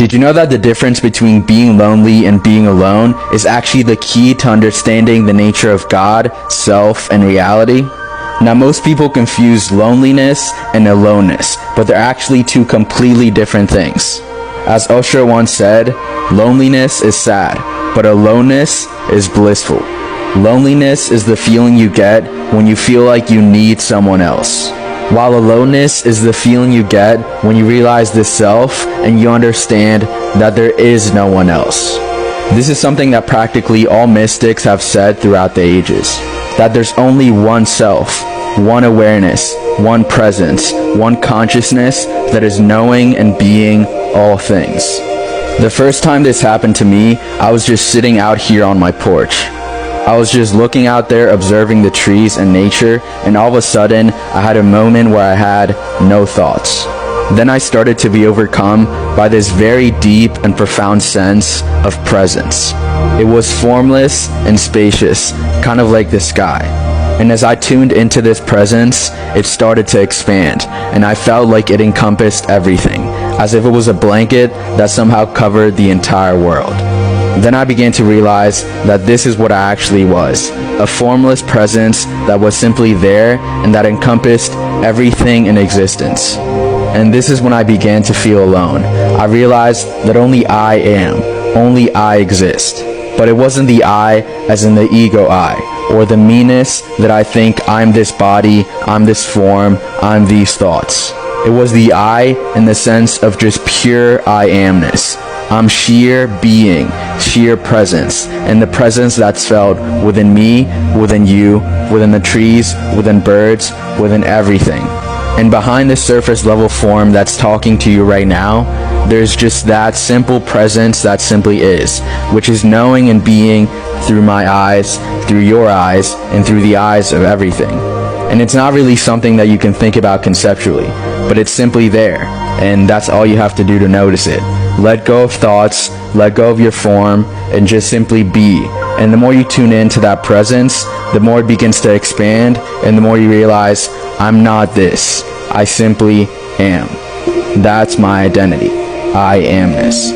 Did you know that the difference between being lonely and being alone is actually the key to understanding the nature of God, self, and reality? Now, most people confuse loneliness and aloneness, but they're actually two completely different things. As Usher once said, loneliness is sad, but aloneness is blissful. Loneliness is the feeling you get when you feel like you need someone else, while aloneness is the feeling you get when you realize the self and you understand that there is no one else. This is something that practically all mystics have said throughout the ages, that there's only one self, one awareness, one presence, one consciousness that is knowing and being all things. The first time this happened to me, I was just sitting out here on my porch. I was just looking out there, observing the trees and nature, and all of a sudden, I had a moment where I had no thoughts. Then I started to be overcome by this very deep and profound sense of presence. It was formless and spacious, kind of like the sky. And as I tuned into this presence, it started to expand, and I felt like it encompassed everything, as if it was a blanket that somehow covered the entire world. Then I began to realize that this is what I actually was, a formless presence that was simply there and that encompassed everything in existence. And this is when I began to feel alone. I realized that only I am, only I exist. But it wasn't the I as in the ego I, or the meanness that I think I'm this body, I'm this form, I'm these thoughts. It was the I in the sense of just pure I amness. I'm sheer being, sheer presence, and the presence that's felt within me, within you, within the trees, within birds, within everything. And behind the surface level form that's talking to you right now, there's just that simple presence that simply is, which is knowing and being through my eyes, through your eyes, and through the eyes of everything. And it's not really something that you can think about conceptually, but it's simply there, and that's all you have to do to notice it. Let go of thoughts, let go of your form, and just simply be. And the more you tune into that presence, the more it begins to expand, and the more you realize, I'm not this, I simply am. That's my identity. I amness.